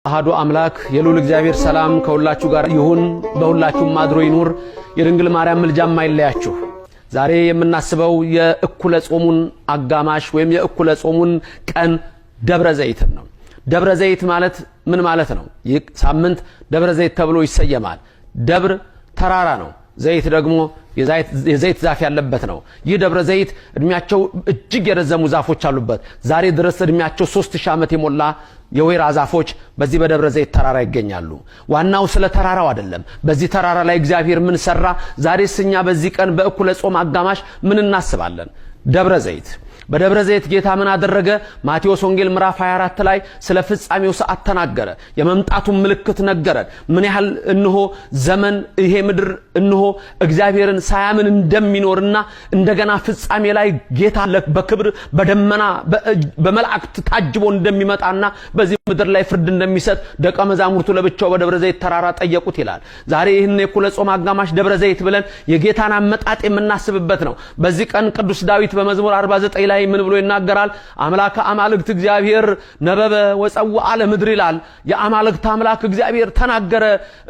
አሐዱ አምላክ የልዑል እግዚአብሔር ሰላም ከሁላችሁ ጋር ይሁን፣ በሁላችሁም አድሮ ይኑር። የድንግል ማርያም ምልጃም አይለያችሁ። ዛሬ የምናስበው የእኩለ ጾሙን አጋማሽ ወይም የእኩለ ጾሙን ቀን ደብረ ዘይትን ነው። ደብረ ዘይት ማለት ምን ማለት ነው? ይህ ሳምንት ደብረ ዘይት ተብሎ ይሰየማል። ደብር ተራራ ነው። ዘይት ደግሞ የዘይት ዛፍ ያለበት ነው። ይህ ደብረ ዘይት እድሜያቸው እጅግ የረዘሙ ዛፎች አሉበት። ዛሬ ድረስ እድሜያቸው 3000 ዓመት የሞላ የወይራ ዛፎች በዚህ በደብረ ዘይት ተራራ ይገኛሉ። ዋናው ስለ ተራራው አይደለም። በዚህ ተራራ ላይ እግዚአብሔር ምን ሰራ? ዛሬስ እኛ በዚህ ቀን በእኩለ ጾም አጋማሽ ምን እናስባለን? ደብረ ዘይት። በደብረ ዘይት ጌታ ምን አደረገ? ማቴዎስ ወንጌል ምዕራፍ 24 ላይ ስለ ፍጻሜው ሰዓት ተናገረ። የመምጣቱን ምልክት ነገረን። ምን ያህል እንሆ ዘመን ይሄ ምድር እንሆ እግዚአብሔርን ሳያምን እንደሚኖርና እንደገና ፍጻሜ ላይ ጌታ በክብር በደመና በመላእክት ታጅቦ እንደሚመጣና በዚህ ምድር ላይ ፍርድ እንደሚሰጥ ደቀ መዛሙርቱ ለብቻው በደብረ ዘይት ተራራ ጠየቁት ይላል። ዛሬ ይህን የእኩለ ጾም አጋማሽ ደብረ ዘይት ብለን የጌታን አመጣጥ የምናስብበት ነው። በዚህ ቀን ቅዱስ ዳዊት በመዝሙር 49 ላይ ምን ብሎ ይናገራል? አምላከ አማልክት እግዚአብሔር ነበበ ወጸውዐ ለምድር ይላል። የአማልክት አምላክ እግዚአብሔር ተናገረ፣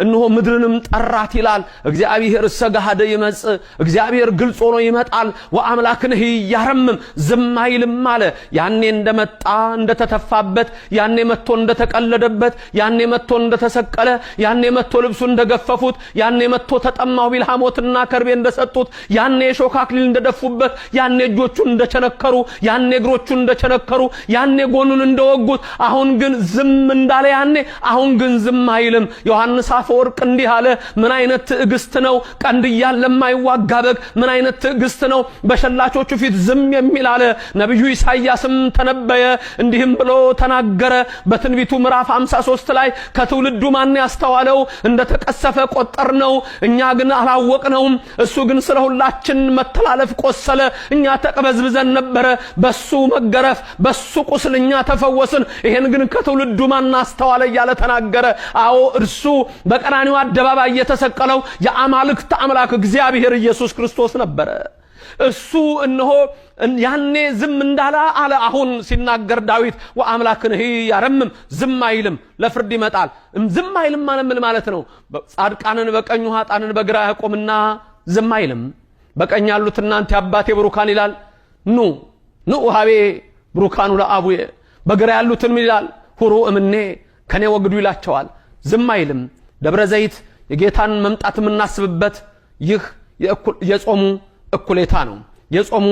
እንሆ ምድርንም ጠራት ይላል። እግዚአብሔር ሰጋሃደ ይመጽእ፣ እግዚአብሔር ግልጽ ሆኖ ይመጣል። ወአምላክንህ ያረምም ዝም አይልም አለ። ያኔ እንደመጣ እንደተተፋበት፣ ያኔ መጥቶ እንደተቀለደበት፣ ያኔ መጥቶ እንደተሰቀለ፣ ያኔ መጥቶ ልብሱ እንደገፈፉት፣ ያኔ መጥቶ ተጠማው ቢል ሐሞትና ከርቤ እንደሰጡት፣ ያኔ የሾህ አክሊል እንደደፉበት፣ ያኔ እጆቹን እንደቸነከሩ፣ ያኔ እግሮቹን እንደቸነከሩ፣ ያኔ ጎኑን እንደወጉት፣ አሁን ግን ዝም እንዳለ ያኔ አሁን ግን ዝም አይልም። ዮሐንስ አፈወርቅ እንዲህ አለ። ምን አይነት ትዕግስት ነው! ቀንድ እያለ የማይዋጋ በግ ምን አይነት ትዕግስት ነው! በሸላቾቹ ፊት ዝም የሚል አለ። ነብዩ ኢሳይያስም ተነበየ፣ እንዲህም ብሎ ተናገረ በትንቢቱ ምዕራፍ 53 ላይ ከትውልዱ ማን ያስተዋለው? እንደተቀሰፈ ቆጠርነው፣ እኛ ግን አላወቅነውም። እሱ ግን ስለ ሁላችን መተላለፍ ቆሰለ፣ እኛ ተቀበዝብዘን ነበር። በሱ መገረፍ በሱ ቁስልኛ ተፈወስን፣ ይሄን ግን ከትውልዱ ማን አስተዋለ እያለ ተናገረ። አዎ እርሱ በቀራንዮ አደባባይ የተሰቀለው የአማልክት አምላክ እግዚአብሔር ኢየሱስ ክርስቶስ ነበረ። እሱ እነሆ ያኔ ዝም እንዳላ አለ። አሁን ሲናገር ዳዊት ወአምላክንህ ያረምም ዝም አይልም፣ ለፍርድ ይመጣል። ዝም አይልም ማለት ነው ጻድቃንን በቀኙ ኃጥአንን በግራ ያቆምና ዝም አይልም። በቀኝ ያሉት እናንተ አባቴ ብሩካን ይላል። ኑ ሀቤ ብሩካኑ ለአቡዬ። በግራ ያሉትን ምን ይላል? ሁሩ እምኔ ከኔ ወግዱ ይላቸዋል። ዝም አይልም። ደብረ ዘይት የጌታን መምጣት የምናስብበት ይህ የጾሙ እኩሌታ ነው። የጾሙ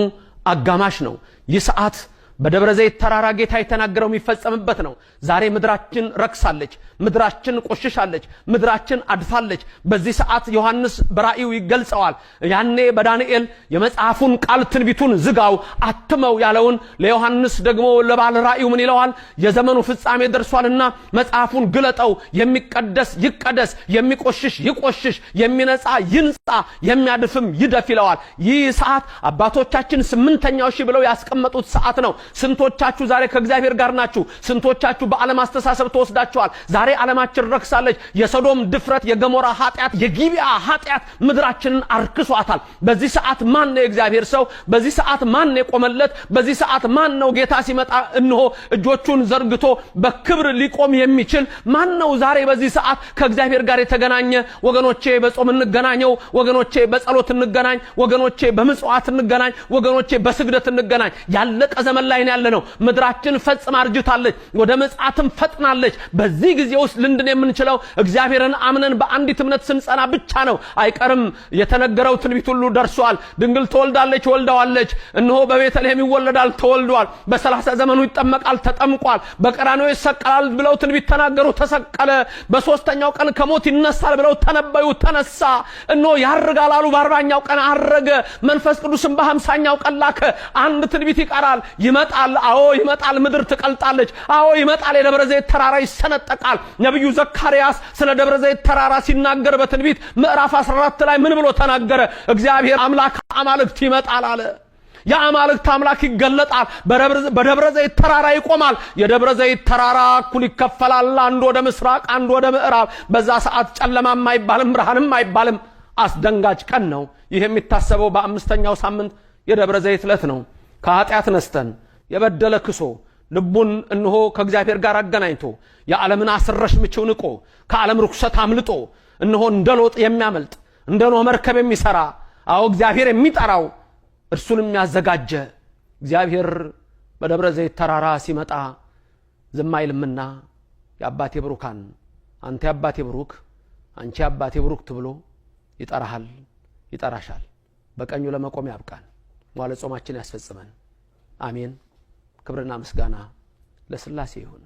አጋማሽ ነው። ይህ ሰዓት በደብረ ዘይት ተራራ ጌታ የተናገረው የሚፈጸምበት ነው። ዛሬ ምድራችን ረክሳለች፣ ምድራችን ቆሽሻለች፣ ምድራችን አድፋለች። በዚህ ሰዓት ዮሐንስ በራእዩ ይገልጸዋል። ያኔ በዳንኤል የመጽሐፉን ቃል ትንቢቱን ዝጋው አትመው ያለውን ለዮሐንስ ደግሞ ለባለ ራእዩ ምን ይለዋል? የዘመኑ ፍጻሜ ደርሷልና መጽሐፉን ግለጠው፣ የሚቀደስ ይቀደስ፣ የሚቆሽሽ ይቆሽሽ፣ የሚነጻ ይንጻ፣ የሚያድፍም ይደፍ ይለዋል። ይህ ሰዓት አባቶቻችን 8ኛው ሺህ ብለው ያስቀመጡት ሰዓት ነው። ስንቶቻችሁ ዛሬ ከእግዚአብሔር ጋር ናችሁ? ስንቶቻችሁ በዓለም አስተሳሰብ ተወስዳችኋል? ዛሬ ዓለማችን ረክሳለች። የሶዶም ድፍረት፣ የገሞራ ኃጢአት፣ የጊብዓ ኃጢአት ምድራችንን አርክሷታል። በዚህ ሰዓት ማን ነው የእግዚአብሔር ሰው? በዚህ ሰዓት ማን ነው የቆመለት? በዚህ ሰዓት ማን ነው ጌታ ሲመጣ እንሆ እጆቹን ዘርግቶ በክብር ሊቆም የሚችል ማን ነው? ዛሬ በዚህ ሰዓት ከእግዚአብሔር ጋር የተገናኘ ወገኖቼ በጾም እንገናኘው፣ ወገኖቼ በጸሎት እንገናኝ፣ ወገኖቼ በምጽዋት እንገናኝ፣ ወገኖቼ በስግደት እንገናኝ። ያለቀ ዘመን ላይ ያለ ነው። ምድራችን ፈጽማ አርጅታለች፣ ወደ መጽአትም ፈጥናለች። በዚህ ጊዜ ውስጥ ልንድን የምንችለው እግዚአብሔርን አምነን በአንዲት እምነት ስንጸና ብቻ ነው። አይቀርም የተነገረው ትንቢት ሁሉ ደርሷል። ድንግል ትወልዳለች፣ ወልዳዋለች። እነሆ በቤተልሔም ይወለዳል፣ ተወልዷል። በ30 ዘመኑ ይጠመቃል፣ ተጠምቋል። በቀራንዮ ይሰቀላል ብለው ትንቢት ተናገሩ፣ ተሰቀለ። በ3ኛው ቀን ከሞት ይነሳል ብለው ተነበዩ፣ ተነሳ። እነሆ ያርጋል አሉ፣ በ40ኛው ቀን አረገ። መንፈስ ቅዱስም በ50ኛው ቀን ላከ። አንድ ትንቢት ይቀራል። ይመጣል። አዎ ይመጣል። ምድር ትቀልጣለች። አዎ ይመጣል። የደብረ ዘይት ተራራ ይሰነጠቃል። ነብዩ ዘካርያስ ስለ ደብረ ዘይት ተራራ ሲናገር በትንቢት ምዕራፍ 14 ላይ ምን ብሎ ተናገረ? እግዚአብሔር አምላክ አማልክት ይመጣል አለ። የአማልክት አምላክ ይገለጣል። በደብረ ዘይት ተራራ ይቆማል። የደብረ ዘይት ተራራ እኩል ይከፈላል። አንዱ ወደ ምስራቅ፣ አንዱ ወደ ምዕራብ። በዛ ሰዓት ጨለማም አይባልም፣ ብርሃንም አይባልም። አስደንጋጭ ቀን ነው። ይህ የሚታሰበው በ5ኛው ሳምንት የደብረ ዘይት ዕለት ነው። ከኃጢአት ነስተን የበደለ ክሶ ልቡን እንሆ ከእግዚአብሔር ጋር አገናኝቶ የዓለምን አስረሽ ምቹው ንቆ ከዓለም ርኩሰት አምልጦ እንሆ እንደሎጥ የሚያመልጥ እንደኖ መርከብ የሚሰራ አዎ እግዚአብሔር የሚጠራው እርሱንም ያዘጋጀ እግዚአብሔር በደብረ ዘይት ተራራ ሲመጣ ዝም አይልምና የአባቴ ብሩካን አንተ የአባቴ ብሩክ አንቺ የአባቴ ብሩክ ተብሎ ይጠራሃል ይጠራሻል። በቀኙ ለመቆም ያብቃን። መዋዕለ ጾማችን ያስፈጽመን። አሜን። ክብርና ምስጋና ለሥላሴ ይሁን።